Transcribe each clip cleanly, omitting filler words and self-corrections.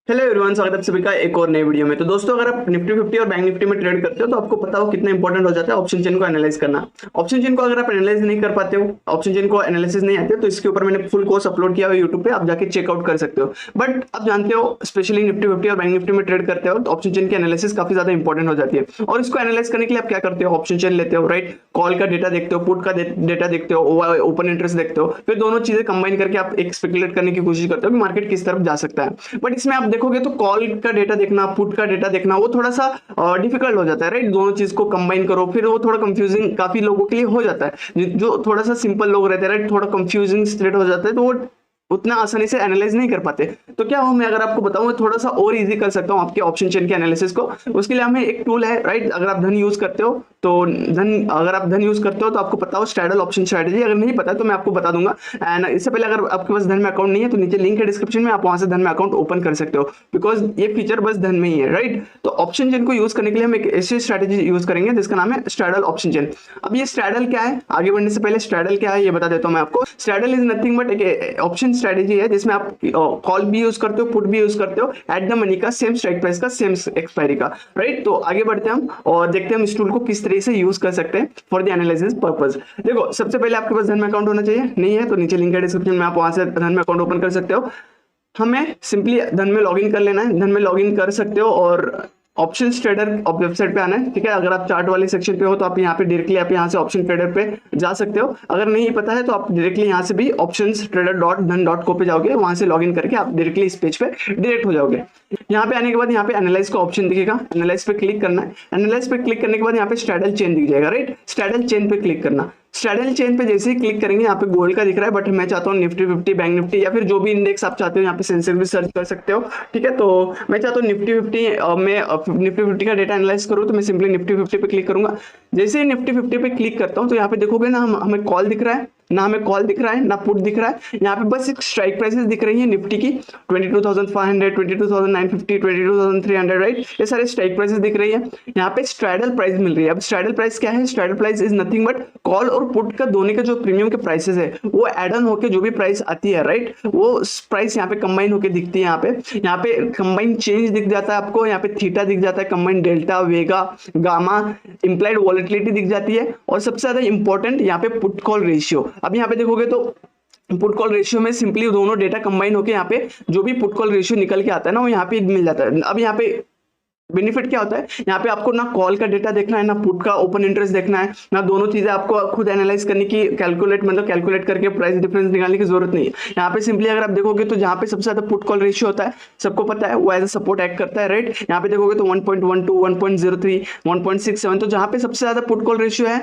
Hello everyone, स्वागत है आप सभी का एक और नई वीडियो में। तो दोस्तों, अगर आप निफ्टी 50 और बैंक निफ्टी में ट्रेड करते हो तो आपको पता हो कितना इंपॉर्टेंट हो जाता है ऑप्शन चेन को एनालाइज करना। ऑप्शन चेन को अगर आप एनालाइज नहीं कर पाते हो, ऑप्शन चेन को एनालिसिस नहीं आते, तो इसके ऊपर मैंने फुल कोर्स अपलोड किया हुआ है यूट्यूब पे, आप जाके चेकआउट कर सकते हो। बट आप जानते हो, स्पेशली निफ्टी 50 और बैंक निफ्टी में ट्रेड करते हो तो ऑप्शन चेन की एनालिसिस काफी ज्यादा इंपॉर्टेंट हो जाती है। और इसको एनालाइज करने के लिए आप क्या करते हो, ऑप्शन चेन लेते हो, राइट, कॉल का डेटा देखते हो, पुट का डेटा देखते हो, ओपन इंटरेस्ट देखते हो, फिर दोनों चीजें कंबाइन करके आप एक स्पेकुलेट करने की कोशिश करते हो कि मार्केट किस तरफ जा सकता है। बट इसमें आप देखोगे तो कॉल का डेटा देखना, पुट का डेटा देखना, वो थोड़ा सा डिफिकल्ट हो जाता है, राइट। दोनों चीज को कंबाइन करो, फिर वो थोड़ा कंफ्यूजिंग काफी लोगों के लिए हो जाता है। जो थोड़ा सा सिंपल लोग रहते हैं, राइट, थोड़ा कंफ्यूजिंग स्टेट हो जाता है, तो वो उतना आसानी से एनालाइज नहीं कर पाते। तो क्या हो, मैं अगर आपको बताऊं थोड़ा सा और इजी कर सकता हूं आपके ऑप्शन चेन के एनालिसिस को। उसके लिए हमें एक टूल है, राइट। अगर आप धन यूज करते हो तो अगर आप धन यूज करते हो तो आपको पता हो स्ट्रैडल ऑप्शन स्ट्रैटेजी। अगर नहीं पता है तो मैं आपको बता दूंगा। एंड इससे पहले अगर आपके पास धन में अकाउंट नहीं है तो नीचे लिंक है डिस्क्रिप्शन में, आप वहां से धन में अकाउंट ओपन कर सकते हो, बिकॉज ये फीचर बस धन में ही है, राइट। तो ऑप्शन चेन को यूज करने के लिए हम एक ऐसी स्ट्रैटेजी यूज करेंगे जिसका नाम है स्ट्रैडल ऑप्शन चेन। अब ये स्ट्रैडल क्या है, आगे बढ़ने से पहले स्ट्रैडल क्या है ये बता देता हूं मैं आपको। स्ट्रैडल इज नथिंग बट एक ऑप्शन स्ट्रैटेजी है जिसमें आप कॉल भी यूज करते हो, पुट भी यूज करते हो, एट द मनी का, सेम स्ट्राइक प्राइस का, सेम एक्सपायरी का, राइट। तो आगे बढ़ते हैं हम और देखते हैं हम इस टूल को किस तरह से यूज कर सकते हैं फॉर द एनालिसिस पर्पस। देखो, सबसे पहले आपके पास धन में अकाउंट होना चाहिए। नहीं है तो नीचे लिंक है डिस्क्रिप्शन में, आप वहां से धन में अकाउंट ओपन कर सकते हो। हमें सिंपली धन में लॉगिन कर लेना है, धन में लॉगिन कर सकते हो और ऑप्शन ट्रेडर वेबसाइट पे आना है, ठीक है। अगर आप चार्ट वाले सेक्शन पे हो तो आप यहाँ पे डायरेक्टली आप यहाँ से ऑप्शन ट्रेडर पे जा सकते हो। अगर नहीं पता है तो आप डायरेक्टली यहाँ से भी optionstrader.dhan.co पे जाओगे, वहां से लॉगिन करके आप डायरेक्टली इस पेज पे डायरेक्ट हो जाओगे। यहाँ पे आने के बाद यहाँ पे एनालाइज का ऑप्शन दिखेगा, एनालाइज पे क्लिक करना है। एनालाइज पे क्लिक करने के बाद यहाँ पे स्ट्रैडल चेन दिख जाएगा, राइट। स्ट्रैडल चेन पे क्लिक करना। स्ट्रैडल चेन पे जैसे ही क्लिक करेंगे यहाँ पे गोल्ड का दिख रहा है, बट मैं चाहता हूँ निफ्टी 50, बैंक निफ्टी या फिर जो भी इंडेक्स आप चाहते हो, यहाँ पे सेंसेक्स भी सर्च कर सकते हो, ठीक है। तो मैं चाहता हूँ निफ्टी 50 में निफ्टी 50 का डेटा एनालाइज करूँ, तो मैं सिंपली निफ्टी 50 पे क्लिक करूंगा। जैसे ही निफ्टी 50 पे क्लिक करता हूँ तो यहाँ पे देखोगे ना, हमें कॉल दिख रहा है ना, हमें कॉल दिख रहा है ना पुट दिख रहा है। यहाँ पे बस एक स्ट्राइक प्राइसेस दिख रही है निफ्टी की 22,500, 22,950, 22,300, राइट। ये सारे स्ट्राइक प्राइसेस दिख रही है। यहाँ पे स्ट्रैडल प्राइस मिल रही है। अब स्ट्रैडल प्राइस क्या है? Straddle price is nothing but call और पुट का दोनों के जो प्रीमियम के प्राइसेस है वो एड ऑन होकर जो भी प्राइस आती है, राइट, वो प्राइस यहाँ पे कंबाइन होकर दिखती है। यहाँ पे कंबाइन चेंज दिख जाता है आपको, यहाँ पे थीटा दिख जाता है, कंबाइन डेल्टा, वेगा, गामा, इंप्लाइड वॉलेटिलिटी दिख जाती है, और सबसे ज्यादा इंपॉर्टेंट यहाँ पे पुट कॉल रेशियो। अब यहाँ पे देखोगे तो पुट कॉल रेशियो में सिंपली दोनों डेटा कंबाइन होकर यहाँ पे जो भी पुट कॉल रेशियो निकल के आता है ना, वो यहाँ पे मिल जाता है। अब यहाँ पे बेनिफिट क्या होता है, यहाँ पे आपको ना कॉल का डेटा देखना है, ना पुट का ओपन इंटरेस्ट देखना है, ना दोनों चीजें आपको खुद एनालाइज करने की, कैलकुलेट करके प्राइस डिफरेंस निकालने की जरूरत नहीं है। यहाँ पे सिंपली अगर आप देखोगे तो जहाँ पे सबसे ज्यादा पुट कॉल रेशियो होता है, सबको पता है, वो एज अ सपोर्ट एक्ट करता है, राइट। यहाँ पे देखोगे तो 1.12, 1.03, 1.67, तो जहाँ पे सबसे ज्यादा पुट कॉल रेशियो है,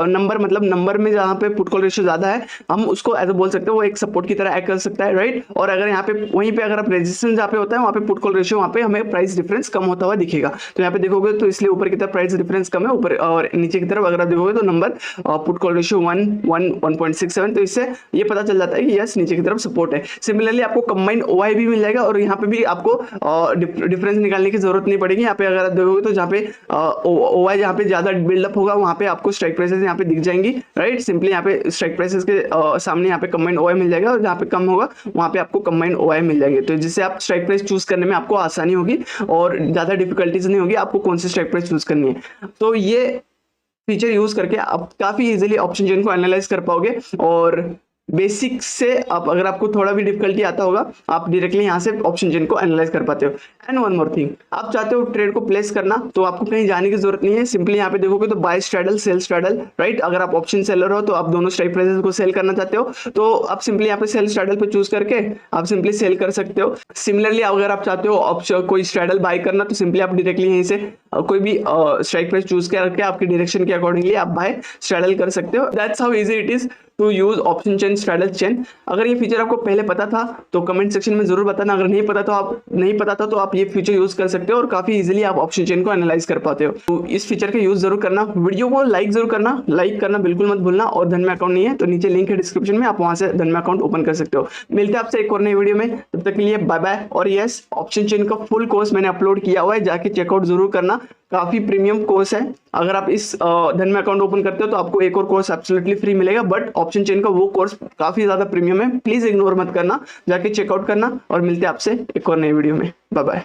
नंबर में जहाँ पे पुट कॉल रेशियो ज्यादा है, हम उसको एज बोल सकते हैं, वो एक सपोर्ट की तरह एक्ट कर सकता है, राइट। और अगर यहाँ पे वहीं पे अगर आप रेजिस्टेंस जहाँ पे होता है वहाँ पे पुट कॉल रेशियो, वहाँ पे हमें प्राइस डिफरेंस कम होता हुआ दिखेगा। तो यहाँ पे देखोगे तो इसलिए ऊपर की तरफ प्राइस डिफरेंस कम है, ऊपर और नीचे की तरफ अगर आप देखोगे तो नंबर पुट कॉल रेशियो 1.67, तो इससे ये पता चल जाता है कि यस, नीचे की तरफ सपोर्ट है। सिमिलरली आपको कंबाइंड ओआई भी मिल जाएगा और यहाँ पे भी आपको डिफरेंस निकालने की जरूरत नहीं पड़ेगी। यहाँ पे अगर आप देखोगे तो जहाँ पे ओआई जहाँ पे ज्यादा बिल्डअप होगा वहाँ पे आपको स्ट्राइक प्राइसेस यहाँ पे दिख जाएंगी, राइट। सिंपली यहाँ पे स्ट्राइक प्राइसेस के सामने यहाँ पे कंबाइंड ओआई मिल जाएगा, और जहाँ पे कम होगा वहाँ पे आपको कंबाइंड ओआई मिल जाएंगे, तो जिससे आप स्ट्राइक प्राइस चूज करने में आपको आसानी होगी और ज्यादा डिफिकल्टीज नहीं होगी आपको कौन सी स्ट्राइक प्राइस चूज करनी है। तो ये फीचर यूज करके आप काफी इजीली ऑप्शन चेन को एनालाइज कर पाओगे, और बेसिक से आप अगर आपको थोड़ा भी डिफिकल्टी आता होगा आप डायरेक्टली यहाँ से ऑप्शन चेन को एनालाइज कर पाते हो। एंड वन मोर थिंग, आप चाहते हो ट्रेड को प्लेस करना तो आपको कहीं जाने की जरूरत नहीं है। सिंपली यहाँ पे देखोगे तो buy straddle, sell straddle, right. अगर आप ऑप्शन सेलर हो तो आप दोनों स्ट्राइक प्राइसेस को सेल करना चाहते हो तो आप सिंपली यहाँ पे सेल स्ट्रैडल पे चूज करके आप सिंपली सेल कर सकते हो। सिमिलरली अगर आप चाहते हो कोई स्ट्रैडल बाय करना तो सिंपली आप डायरेक्टली यहीं से कोई भी स्ट्राइक प्राइस चूज करके आपके डायरेक्शन के अकॉर्डिंगली आप बाय स्ट्रैडल कर सकते हो। That's how easy it is to use option chain, straddle chain. अगर ये फीचर आपको पहले पता था तो कमेंट सेक्शन में जरूर बताना। अगर नहीं पता था तो आप ये फीचर यूज कर सकते हो और काफी इजीली आप ऑप्शन चेन को एनालाइज कर पाते हो। तो इस फीचर का यूज जरूर करना, वीडियो को लाइक जरूर करना, लाइक करना बिल्कुल मत भूलना। और धन में अकाउंट नहीं है तो नीचे लिंक है डिस्क्रिप्शन में, आप वहां से धन में अकाउंट ओपन कर सकते हो। मिलते हैं आपसे एक और नई वीडियो में, तब तक के लिए बाय बाय। और यस, ऑप्शन चेन का फुल कोर्स मैंने अपलोड किया हुआ है, जाके चेकआउट जरूर करना, काफी प्रीमियम कोर्स है। अगर आप इस धन में अकाउंट ओपन करते हो तो आपको एक और कोर्स एब्सोल्युटली फ्री मिलेगा, बट ऑप्शन चेन का वो कोर्स काफी ज्यादा प्रीमियम है, प्लीज इग्नोर मत करना, जाके चेकआउट करना। और मिलते हैं आपसे एक और नई वीडियो में, बाय बाय।